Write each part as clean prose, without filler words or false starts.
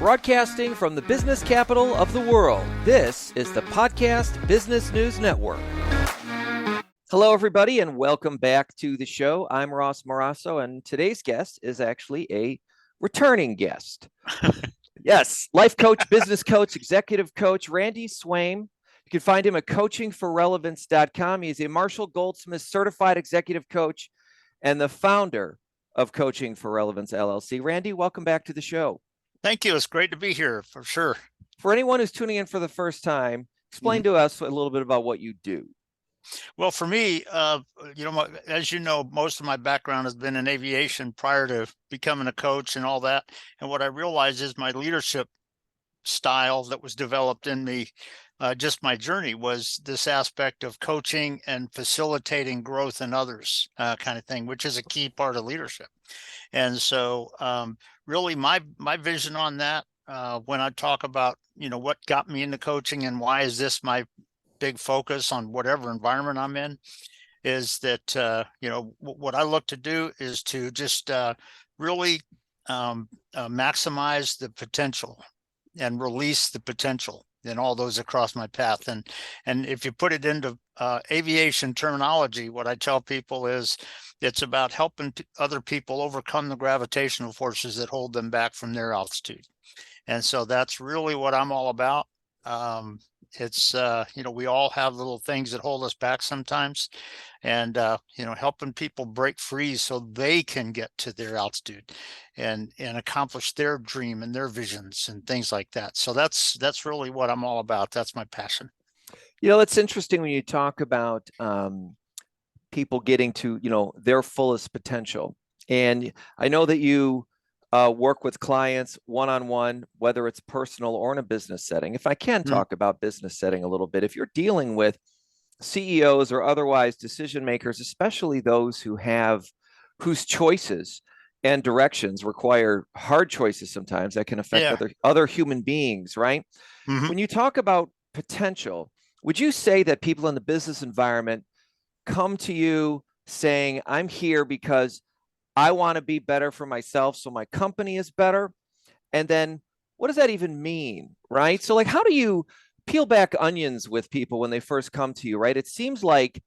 Broadcasting from the business capital of the world, this is the Podcast Business News Network. Hello, everybody, and welcome back to the show. I'm Ross Morasso, and today's guest is actually a returning guest. Yes, life coach, business coach, executive coach, Randy Swaim. You can find him at coachingforrelevance.com. He's a Marshall Goldsmith certified executive coach and the founder of Coaching for Relevance, LLC. Randy, welcome back to the show. Thank you. It's great to be here for sure. For anyone who's tuning in for the first time, explain to us a little bit about what you do. Well, for me, as you know, most of my background has been in aviation prior to becoming a coach and all that. And what I realized is my leadership style that was developed in me, just my journey, was this aspect of coaching and facilitating growth in others, kind of thing, which is a key part of leadership. And so really my vision on that, when I talk about, what got me into coaching and why is this my big focus on whatever environment I'm in, is that, what I look to do is to just really maximize the potential and release the potential in all those across my path. And if you put it into aviation terminology, what I tell people is it's about helping other people overcome the gravitational forces that hold them back from their altitude. And so that's really what I'm all about. It's, we all have little things that hold us back sometimes, and, helping people break free so they can get to their altitude and accomplish their dream and their visions and things like that. So that's really what I'm all about. That's my passion. It's interesting when you talk about people getting to, their fullest potential. And I know that you work with clients one-on-one, whether it's personal or in a business setting. If I can talk about business setting a little bit, if you're dealing with CEOs or otherwise decision makers, especially those whose choices and directions require hard choices sometimes that can affect other human beings, right? Mm-hmm. When you talk about potential, would you say that people in the business environment come to you saying, I'm here because I want to be better for myself so my company is better? And then what does that even mean, right? So how do you peel back onions with people when they first come to you, right? It seems like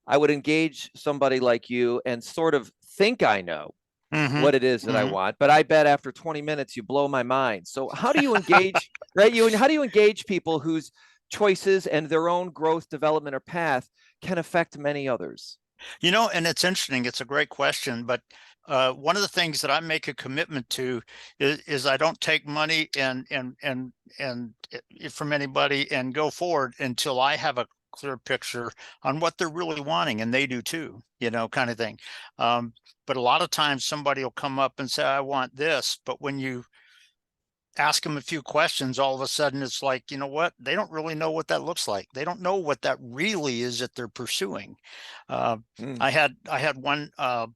I would engage somebody like you and sort of think I know what it is that I want, but I bet after 20 minutes you blow my mind. So how do you engage, right? How do you engage people whose choices and their own growth, development, or path can affect many others? And it's interesting. It's a great question, but one of the things that I make a commitment to is I don't take money and from anybody and go forward until I have a clear picture on what they're really wanting, and they do too, kind of thing. But a lot of times somebody will come up and say, I want this, but when you ask them a few questions, all of a sudden it's like, you know what? They don't really know what that looks like. They don't know what that really is that they're pursuing. I had one, I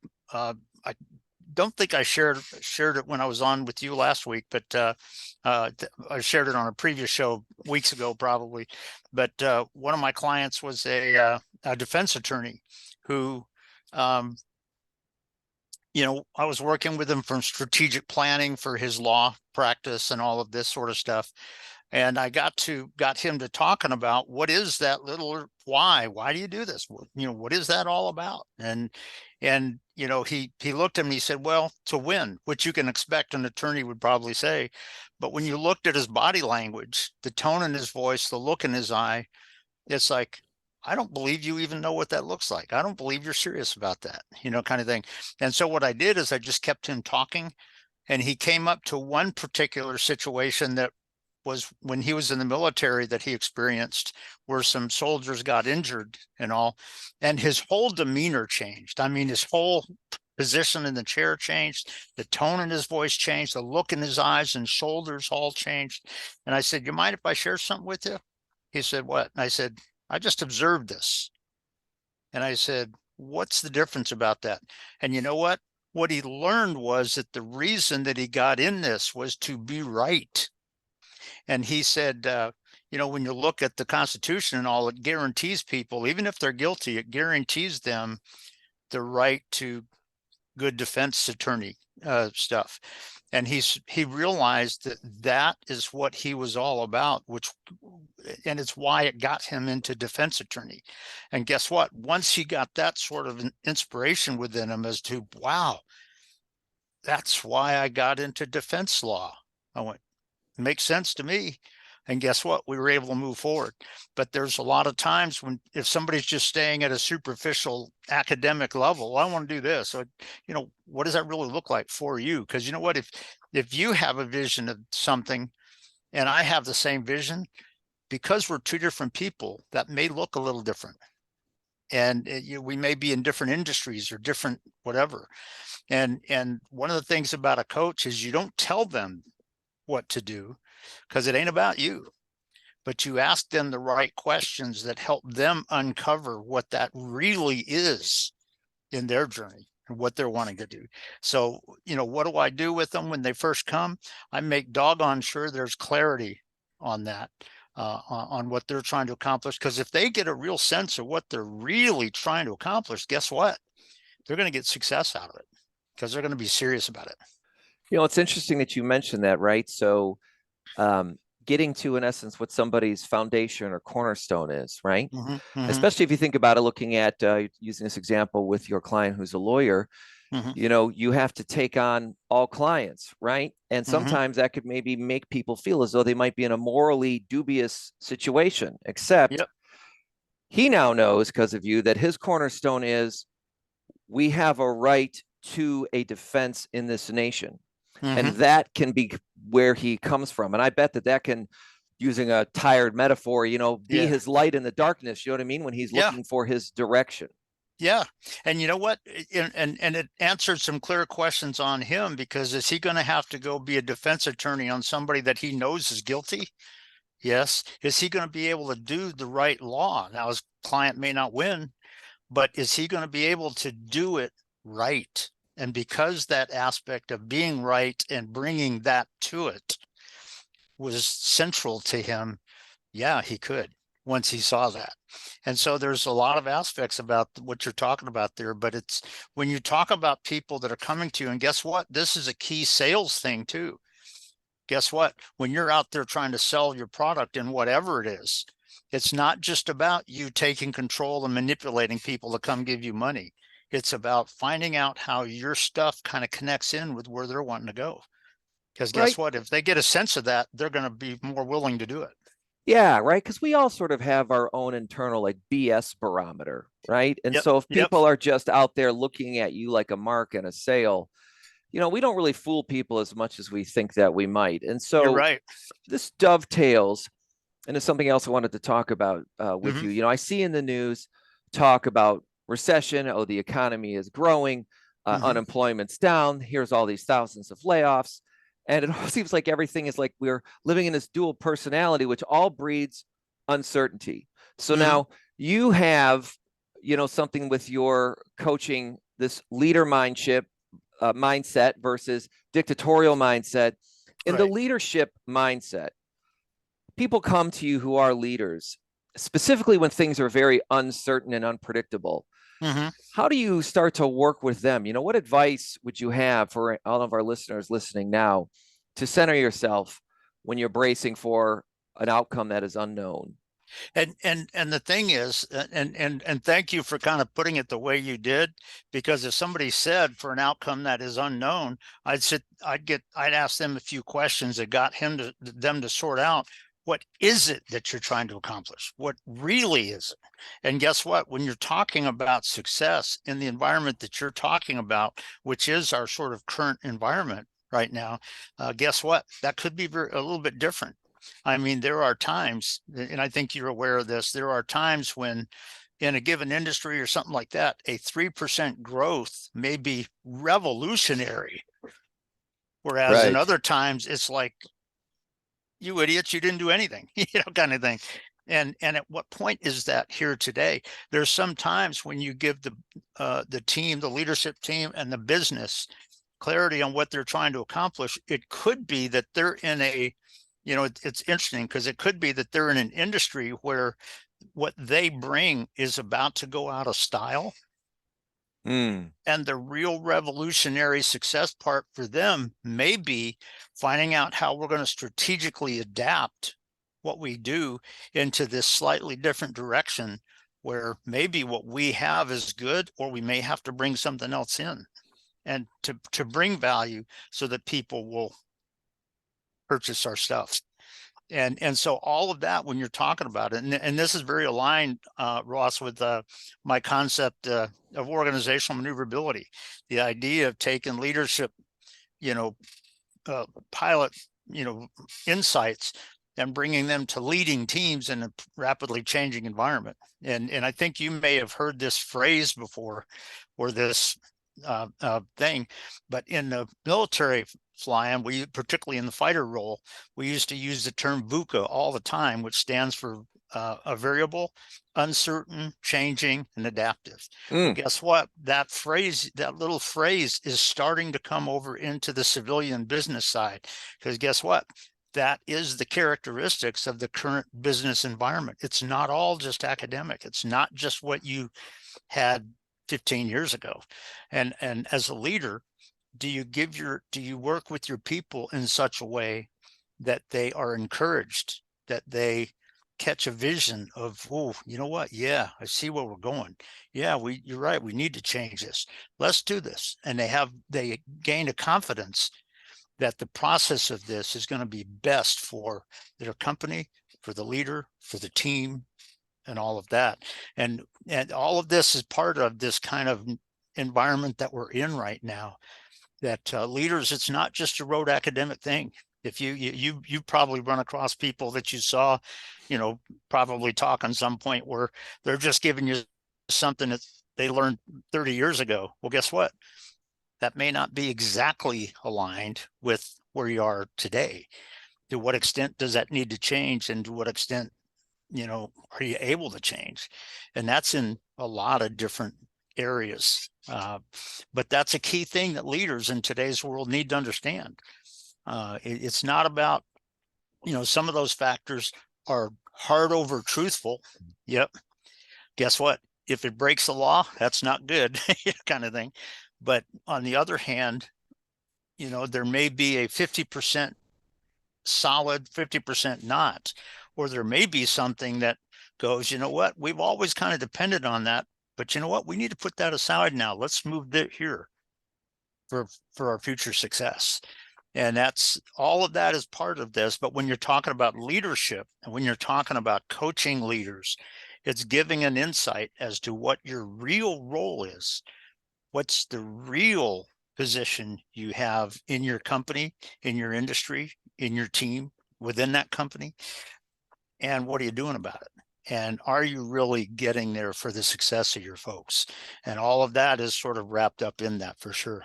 don't think I shared it when I was on with you last week, but I shared it on a previous show weeks ago, probably. But one of my clients was a defense attorney who, I was working with him from strategic planning for his law practice and all of this sort of stuff. And I got him to talking about what is that little why do you do this? What is that all about? And he looked at me and he said, well, to win, which you can expect an attorney would probably say. But when you looked at his body language, the tone in his voice, the look in his eye, it's like, I don't believe you even know what that looks like. I don't believe you're serious about that, kind of thing. And so what I did is I just kept him talking, and he came up to one particular situation that was when he was in the military that he experienced, where some soldiers got injured and all, and his whole demeanor changed. I mean, his whole position in the chair changed, the tone in his voice changed, the look in his eyes and shoulders all changed. And I said, you mind if I share something with you? He said, what? And I said, I just observed this. And I said, what's the difference about that? And you know what? What he learned was that the reason that he got in this was to be right. And he said, when you look at the Constitution and all, it guarantees people, even if they're guilty, it guarantees them the right to good defense attorney stuff. And he realized that that is what he was all about, and it's why it got him into defense attorney. And guess what? Once he got that sort of an inspiration within him as to, wow, that's why I got into defense law. I went, makes sense to me. And guess what? We were able to move forward. But there's a lot of times when, if somebody's just staying at a superficial academic level, I want to do this. So, what does that really look like for you? Because you know what? If you have a vision of something and I have the same vision, because we're two different people, that may look a little different. And we may be in different industries or different whatever. And one of the things about a coach is you don't tell them what to do, because it ain't about you, but you ask them the right questions that help them uncover what that really is in their journey and what they're wanting to do. So, what do I do with them when they first come? I make doggone sure there's clarity on that, on what they're trying to accomplish. Because if they get a real sense of what they're really trying to accomplish, guess what? They're going to get success out of it, because they're going to be serious about it. It's interesting that you mentioned that, right? So getting to, in essence, what somebody's foundation or cornerstone is, right? Mm-hmm, mm-hmm. Especially if you think about it, looking at using this example with your client who's a lawyer, Mm-hmm. you have to take on all clients, right? And sometimes that could maybe make people feel as though they might be in a morally dubious situation, except Yep. he now knows, because of you, that his cornerstone is, we have a right to a defense in this nation. And Mm-hmm. that can be where he comes from. And I bet that can, using a tired metaphor, be Yeah. his light in the darkness. You know what I mean? When he's Yeah. looking for his direction. Yeah. And you know what? And it answered some clear questions on him, because is he going to have to go be a defense attorney on somebody that he knows is guilty? Yes. Is he going to be able to do the right law? Now, his client may not win, but is he going to be able to do it right? And because that aspect of being right and bringing that to it was central to him, yeah, he could, once he saw that. And so there's a lot of aspects about what you're talking about there, but it's when you talk about people that are coming to you, and guess what? This is a key sales thing too. Guess what? When you're out there trying to sell your product in whatever it is, it's not just about you taking control and manipulating people to come give you money. It's about finding out how your stuff kind of connects in with where they're wanting to go. Because guess Right. what? If they get a sense of that, they're going to be more willing to do it. Yeah, right. Because we all sort of have our own internal like BS barometer, right? And Yep. so if Yep. people are just out there looking at you like a mark and a sale, we don't really fool people as much as we think that we might. And You're so right. this dovetails, and it's something else I wanted to talk about with Mm-hmm. you. I see in the news talk about recession. Oh, the economy is growing, Mm-hmm. unemployment's down. Here's all these thousands of layoffs. And it all seems like everything is like we're living in this dual personality, which all breeds uncertainty. So Mm-hmm. now you have, something with your coaching, this leader mindset versus dictatorial mindset. In the Right. leadership mindset, people come to you who are leaders, specifically when things are very uncertain and unpredictable. Mm-hmm. How do you start to work with them? What advice would you have for all of our listeners listening now to center yourself when you're bracing for an outcome that is unknown? And the thing is, and thank you for kind of putting it the way you did, because if somebody said for an outcome that is unknown, I'd ask them a few questions that got them to sort out, what is it that you're trying to accomplish? What really is it? And guess what? When you're talking about success in the environment that you're talking about, which is our sort of current environment right now, guess what? That could be a little bit different. I mean, there are times, and I think you're aware of this, there are times when in a given industry or something like that, a 3% growth may be revolutionary. Whereas in Right. other times, it's like, you idiots, you didn't do anything, kind of thing. And at what point is that here today? There's some times when you give the team, the leadership team, and the business clarity on what they're trying to accomplish. It could be that they're in it's interesting, because it could be that they're in an industry where what they bring is about to go out of style. Mm. And the real revolutionary success part for them may be finding out how we're going to strategically adapt what we do into this slightly different direction, where maybe what we have is good, or we may have to bring something else in and to bring value so that people will purchase our stuff. And so all of that, when you're talking about it, and this is very aligned, Ross, with my concept of organizational maneuverability, the idea of taking leadership, you know, pilot, insights, and bringing them to leading teams in a rapidly changing environment. And I think you may have heard this phrase before, or this thing, but in the military flying, we, particularly in the fighter role, we used to use the term VUCA all the time, which stands for a variable, uncertain, changing, and adaptive. Well, Mm. guess what? That phrase, that little phrase, is starting to come over into the civilian business side, because guess what? That is the characteristics of the current business environment. It's not all just academic. It's not just what you had 15 years ago. And as a leader, do you work with your people in such a way that they are encouraged, that they catch a vision of, oh, you know what? Yeah, I see where we're going. Yeah, you're right. We need to change this. Let's do this. And they gain a confidence that the process of this is going to be best for their company, for the leader, for the team, and all of that. And all of this is part of this kind of environment that we're in right now, that leaders, it's not just a rote academic thing. If you probably run across people that you saw, probably talk on some point where they're just giving you something that they learned 30 years ago. Well, guess what? That may not be exactly aligned with where you are today. To what extent does that need to change, and to what extent, are you able to change? And that's in a lot of different areas. But that's a key thing that leaders in today's world need to understand. It's not about, some of those factors are hard over truthful. Yep. Guess what? If it breaks the law, that's not good, kind of thing. But on the other hand, there may be a 50% solid, 50% not, or there may be something that goes, you know what, we've always kind of depended on that, but you know what, we need to put that aside now. Let's move it here for our future success. And that's all of that is part of this. But when you're talking about leadership, and when you're talking about coaching leaders, it's giving an insight as to what your real role is. What's the real position you have in your company, in your industry, in your team, within that company, and what are you doing about it? And are you really getting there for the success of your folks? And all of that is sort of wrapped up in that, for sure.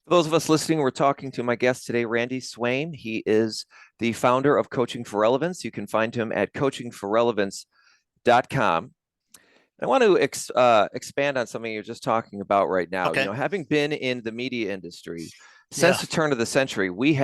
For those of us listening, we're talking to my guest today, Randy Swaim. He is the founder of Coaching for Relevance. You can find him at coachingforrelevance.com. I want to expand on something you're just talking about right now. Okay. Having been in the media industry since Yeah. the turn of the century, we've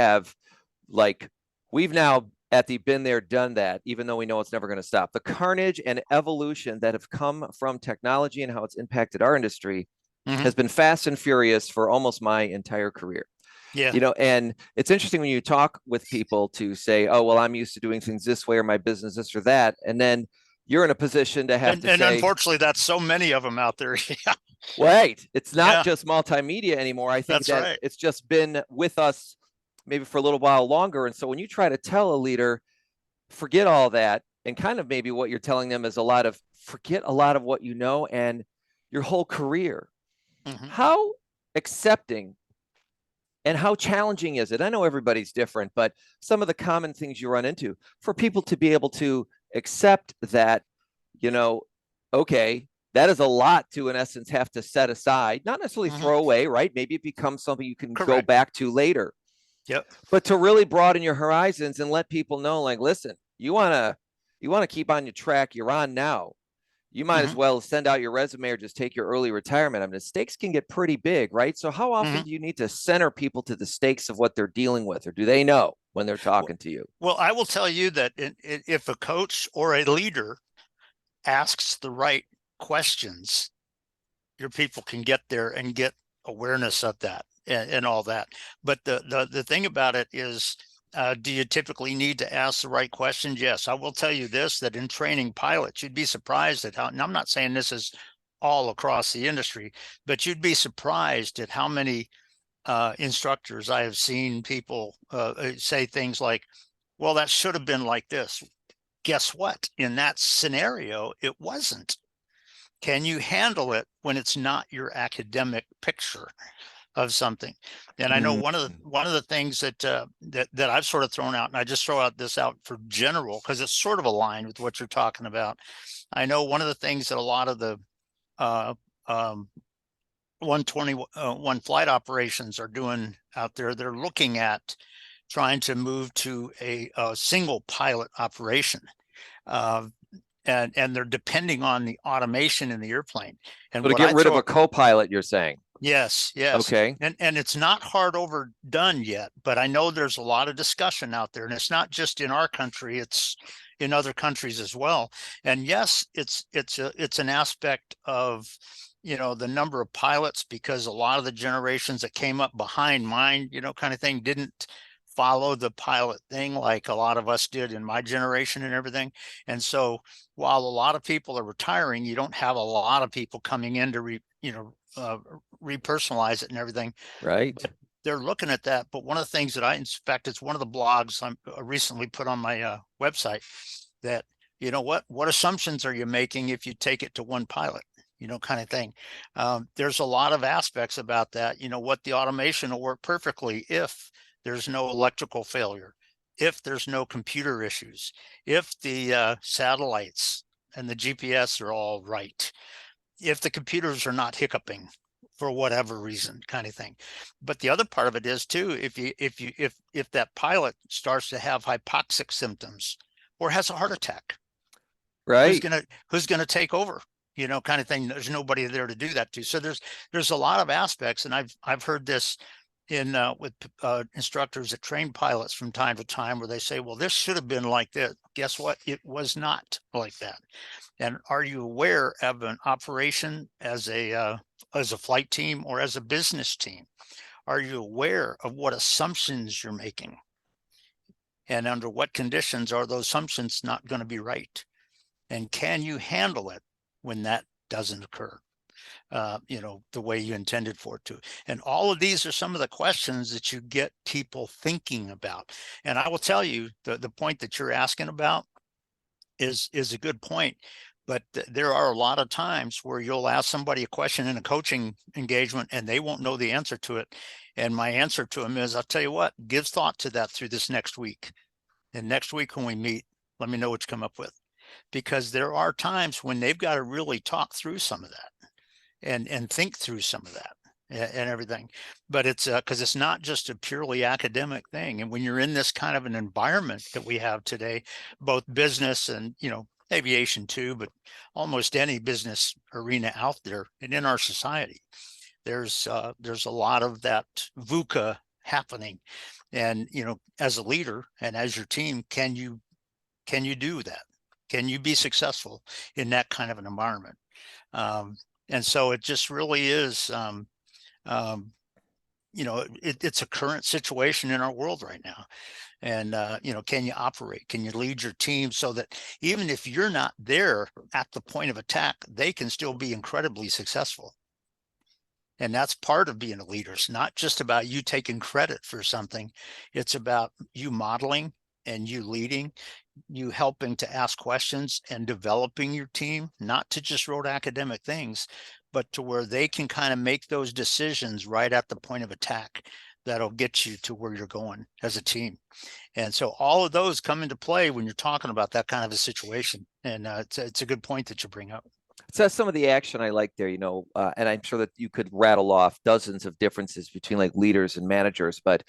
now at the been there, done that, even though we know it's never going to stop. The carnage and evolution that have come from technology and how it's impacted our industry has been fast and furious for almost my entire career. Yeah. And it's interesting when you talk with people to say, oh, well, I'm used to doing things this way, or my business this or that. And then you're in a position to have to And say, unfortunately, that's so many of them out there. Yeah. wait, it's not Yeah. just multimedia anymore. I think That's that right. it's just been with us maybe for a little while longer. And so when you try to tell a leader, forget all that, and kind of maybe what you're telling them is forget a lot of what you know and your whole career. How accepting and how challenging is it? I know everybody's different, but some of the common things you run into for people to be able to accept that, okay, that is a lot to, in essence, have to set aside, not necessarily throw away, right? Maybe it becomes something you can go Correct. back to later. Yep. But to really broaden your horizons and let people know, like, listen, you want to keep on your track you're on now. You might as well send out your resume or just take your early retirement. I mean, the stakes can get pretty big, right? So how often do you need to center people to the stakes of what they're dealing with, or do they know when they're talking to you? Well, I will tell you that if a coach or a leader asks the right questions, your people can get there and get awareness of that and all that. But the thing about it is, do you typically need to ask the right questions? Yes. I will tell you this, that in training pilots, you'd be surprised at how, and I'm not saying this is all across the industry, but you'd be surprised at how many instructors I have seen people say things like, well, that should have been like this. Guess what? In that scenario, it wasn't. Can you handle it when it's not your academic picture of something? And I know Mm. one of the things that that I've sort of thrown out, and I just throw out this out for general because it's sort of aligned with what you're talking about. I know one of the things that a lot of the uh, um, 121 flight operations are doing out there, they're looking at trying to move to a single pilot operation. And they're depending on the automation in the airplane. And So to what get I rid of throw, a co-pilot, you're saying? yes, yes. Okay. And it's not hard overdone yet, but I know there's a lot of discussion out there, and it's not just in our country, it's in other countries as well. And yes, it's an aspect of, you know, the number of pilots, because a lot of the generations that came up behind mine, you know, kind of thing, didn't follow the pilot thing like a lot of us did in my generation and everything. And so while a lot of people are retiring, you don't have a lot of people coming in to repersonalize it and everything. Right. But they're looking at that. But one of the things that I inspect, it's one of the blogs I recently put on my website, that, you know, what assumptions are you making if you take it to one pilot, you know, kind of thing. There's a lot of aspects about that. You know, what the automation will work perfectly if there's no electrical failure, if there's no computer issues, if the satellites and the GPS are all right, if the computers are not hiccuping for whatever reason, kind of thing. But the other part of it is too, if that pilot starts to have hypoxic symptoms or has a heart attack, Right. who's gonna take over? You know, kind of thing. There's nobody there to do that to. So there's a lot of aspects, and I've heard this in with instructors that train pilots from time to time, where they say, well, this should have been like this. Guess what? It was not like that. And are you aware of an operation as a flight team or as a business team? Are you aware of what assumptions you're making? And under what conditions are those assumptions not going to be right? And can you handle it when that doesn't occur? You know, the way you intended for it to. And all of these are some of the questions that you get people thinking about. And I will tell you, the point that you're asking about is a good point. But there are a lot of times where you'll ask somebody a question in a coaching engagement and they won't know the answer to it. And my answer to them is, I'll tell you what, give thought to that through this next week. And next week when we meet, let me know what you come up with. Because there are times when they've got to really talk through some of that and think through some of that and everything. But it's because it's not just a purely academic thing. And when you're in this kind of an environment that we have today, both business and, you know, aviation too, but almost any business arena out there and in our society, there's a lot of that VUCA happening. And, you know, as a leader and as your team, can you do that? Can you be successful in that kind of an environment? And so it just really is, you know, it's a current situation in our world right now. And, you know, can you operate? Can you lead your team so that even if you're not there at the point of attack, they can still be incredibly successful? And that's part of being a leader. It's not just about you taking credit for something. It's about you modeling and you leading, you helping to ask questions and developing your team, not to just rote academic things, but to where they can kind of make those decisions right at the point of attack that'll get you to where you're going as a team. And so all of those come into play when you're talking about that kind of a situation. And it's a good point that you bring up. So that's some of the action I like there, and I'm sure that you could rattle off dozens of differences between like leaders and managers. But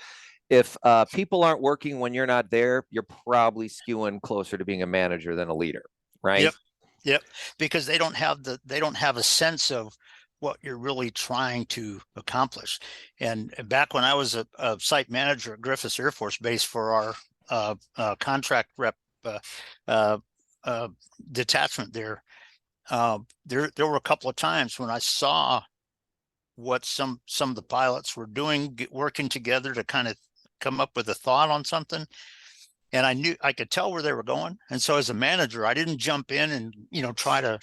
if people aren't working when you're not there, you're probably skewing closer to being a manager than a leader, right? Yep. Because they don't have a sense of what you're really trying to accomplish. And back when I was a site manager at Griffiths Air Force Base for our contract rep detachment there, there were a couple of times when I saw what some of the pilots were doing, working together to kind of come up with a thought on something. And I could tell where they were going. And so as a manager, I didn't jump in and, try to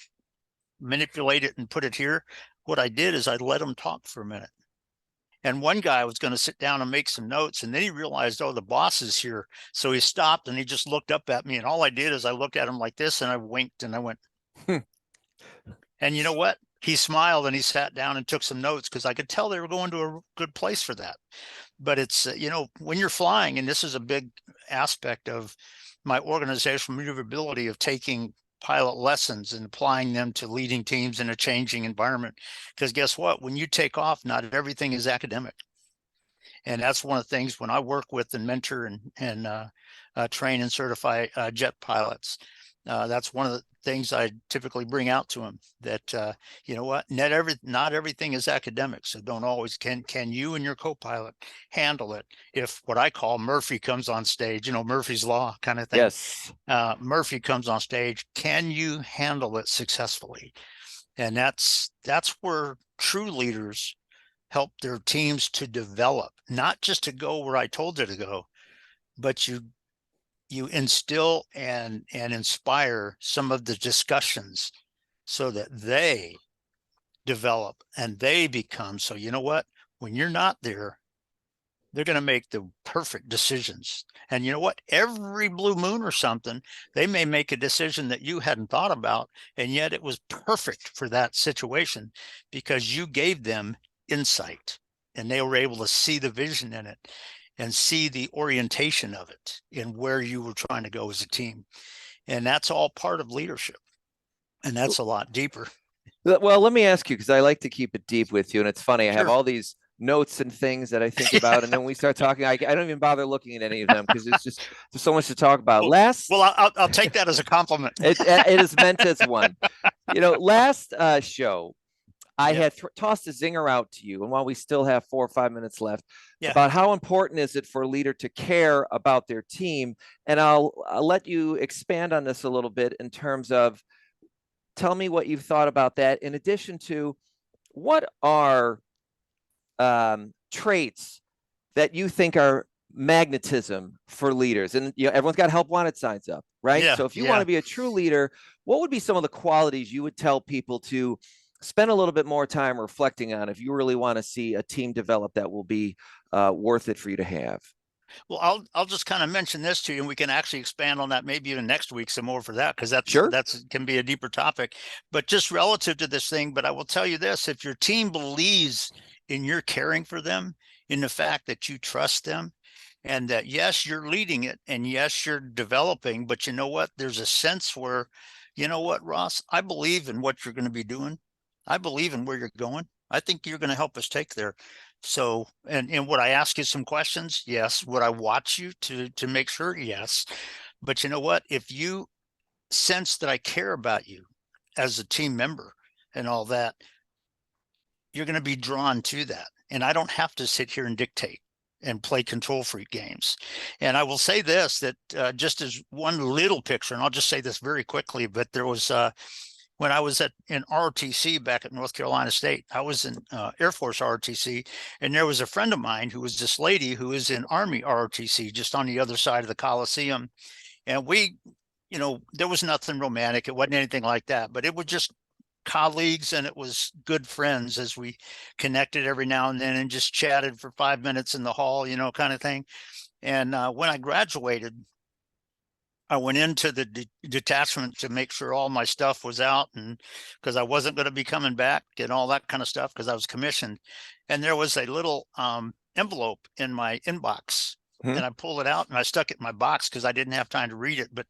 manipulate it and put it here. What I did is I let them talk for a minute. And one guy was going to sit down and make some notes. And then he realized, oh, the boss is here. So he stopped and he just looked up at me. And all I did is I looked at him like this and I winked and I went, and you know what? He smiled and he sat down and took some notes because I could tell they were going to a good place for that. But it's, when you're flying, and this is a big aspect of my organizational maneuverability of taking pilot lessons and applying them to leading teams in a changing environment. Because guess what? When you take off, not everything is academic. And that's one of the things when I work with and mentor and train and certify jet pilots. That's one of the things I typically bring out to them, that you know what, not everything is academic. So don't always can you and your co-pilot handle it if what I call Murphy comes on stage, Murphy's law kind of thing. Yes. Murphy comes on stage. Can you handle it successfully? And that's where true leaders help their teams to develop, not just to go where I told you to go, but you instill and inspire some of the discussions so that they develop and they become. So you know what, when you're not there, they're going to make the perfect decisions. And you know what, every blue moon or something, they may make a decision that you hadn't thought about, and yet it was perfect for that situation because you gave them insight and they were able to see the vision in it and see the orientation of it and where you were trying to go as a team. And that's all part of leadership. And that's a lot deeper. Well, let me ask you, because I like to keep it deep with you. And it's funny, I have Sure. all these notes and things that I think about. And then when we start talking, I don't even bother looking at any of them because it's just, there's so much to talk about. Well, I'll take that as a compliment. It is meant as one. Last show, I had tossed a zinger out to you, and while we still have 4 or 5 minutes left, about how important is it for a leader to care about their team. And I'll let you expand on this a little bit in terms of, tell me what you've thought about that, in addition to what are traits that you think are magnetism for leaders. And everyone's got help wanted signs up, right? Yeah, so if you want to be a true leader, what would be some of the qualities you would tell people to spend a little bit more time reflecting on if you really want to see a team develop that will be worth it for you to have? Well, I'll just kind of mention this to you, and we can actually expand on that maybe even next week some more for that, because that's can be a deeper topic, but just relative to this thing. But I will tell you this: if your team believes in your caring for them, in the fact that you trust them, and that yes, you're leading it, and yes, you're developing, but you know what? There's a sense where, you know what, Ross, I believe in what you're going to be doing. I believe in where you're going. I think you're going to help us take there. So, and would I ask you some questions? Yes. Would I watch you to make sure? Yes. But you know what? If you sense that I care about you as a team member and all that, you're going to be drawn to that. And I don't have to sit here and dictate and play control freak games. And I will say this, that just as one little picture, and I'll just say this very quickly, but there was when I was in ROTC back at North Carolina State, I was in Air Force ROTC, and there was a friend of mine who was this lady who was in Army ROTC, just on the other side of the Coliseum. And we, there was nothing romantic. It wasn't anything like that, but it was just colleagues, and it was good friends as we connected every now and then and just chatted for 5 minutes in the hall, kind of thing. And when I graduated, I went into the detachment to make sure all my stuff was out, and because I wasn't going to be coming back and all that kind of stuff because I was commissioned. And there was a little envelope in my inbox, and I pulled it out and I stuck it in my box because I didn't have time to read it. But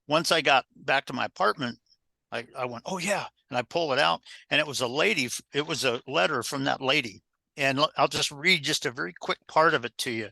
once I got back to my apartment, I went, oh yeah. And I pulled it out, and it was a lady. It was a letter from that lady. And I'll just read just a very quick part of it to you.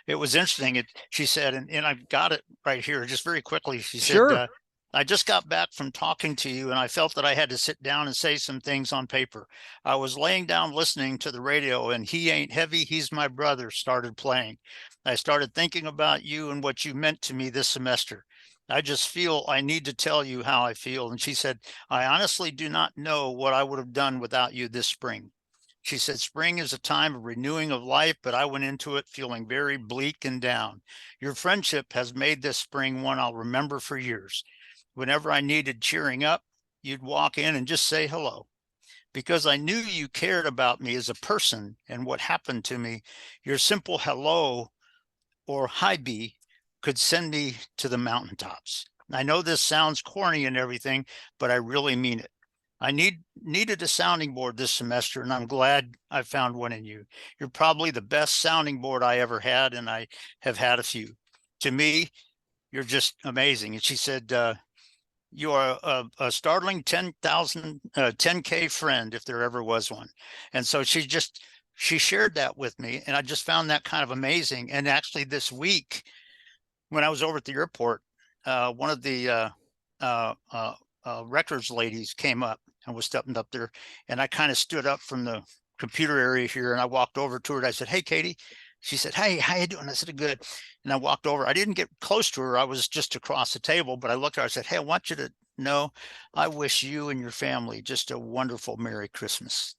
It was interesting. She said, and I've got it right here just very quickly. She said, I just got back from talking to you, and I felt that I had to sit down and say some things on paper. I was laying down listening to the radio, and He Ain't Heavy, He's My Brother started playing. I started thinking about you and what you meant to me this semester. I just feel I need to tell you how I feel. And she said, I honestly do not know what I would have done without you this spring. She said, spring is a time of renewing of life, but I went into it feeling very bleak and down. Your friendship has made this spring one I'll remember for years. Whenever I needed cheering up, you'd walk in and just say hello. Because I knew you cared about me as a person and what happened to me, your simple hello or hi B could send me to the mountaintops. I know this sounds corny and everything, but I really mean it. I needed a sounding board this semester, and I'm glad I found one in you. You're probably the best sounding board I ever had, and I have had a few. To me, you're just amazing. And she said, you are a startling 10K friend, if there ever was one. And so she shared that with me, and I just found that kind of amazing. And actually this week, when I was over at the airport, one of the records ladies came up and was stepping up there, and I kind of stood up from the computer area here, and I walked over to her, and I said, hey, Katie. She said, hey, how you doing? I said, good. And I walked over. I didn't get close to her. I was just across the table, but I looked at her. I said, hey, I want you to know, I wish you and your family just a wonderful Merry Christmas.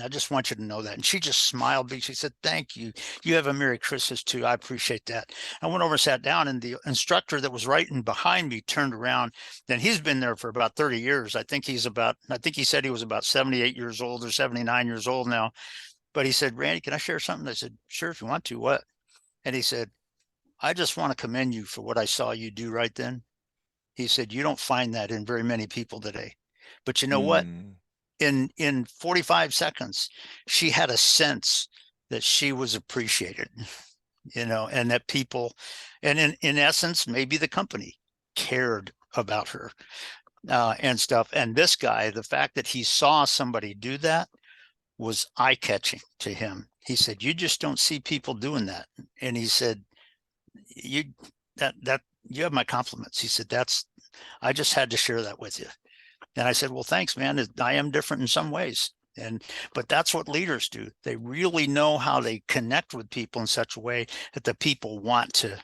I just want you to know that. And she just smiled. She said, thank you. You have a Merry Christmas too. I appreciate that. I went over and sat down, and the instructor that was right in behind me turned around. Then he's been there for about 30 years. I think he said he was about 78 years old or 79 years old now. But he said, Randy, can I share something? I said, sure, if you want to. What? And he said, I just want to commend you for what I saw you do right then. He said, you don't find that in very many people today. But you know what? In 45 seconds, she had a sense that she was appreciated, and that people, and in essence, maybe the company cared about her and stuff. And this guy, the fact that he saw somebody do that was eye-catching to him. He said, you just don't see people doing that. And he said, you have my compliments. He said, I just had to share that with you. And I said, well, thanks, man. I am different in some ways. But that's what leaders do. They really know how they connect with people in such a way that the people want to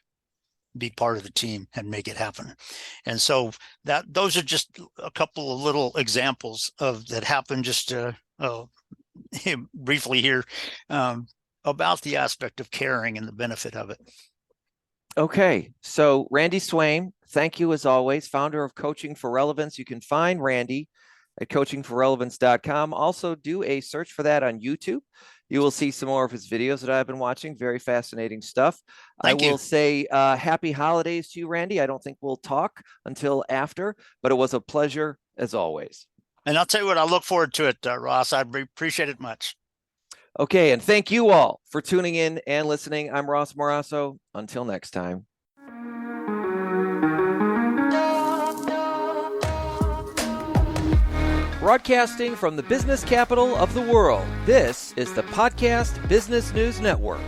be part of the team and make it happen. And so those are just a couple of little examples that happened just briefly here about the aspect of caring and the benefit of it. Okay, so Randy Swaim, thank you as always, founder of Coaching for Relevance. You can find Randy at coachingforrelevance.com. Also do a search for that on YouTube. You will see some more of his videos that I've been watching. Very fascinating stuff. Thank you. I will say happy holidays to you, Randy. I don't think we'll talk until after, but it was a pleasure as always. And I'll tell you what, I look forward to it, Ross. I appreciate it much. Okay, and thank you all for tuning in and listening. I'm Ross Morasso. Until next time. Broadcasting from the business capital of the world, this is the Podcast Business News Network.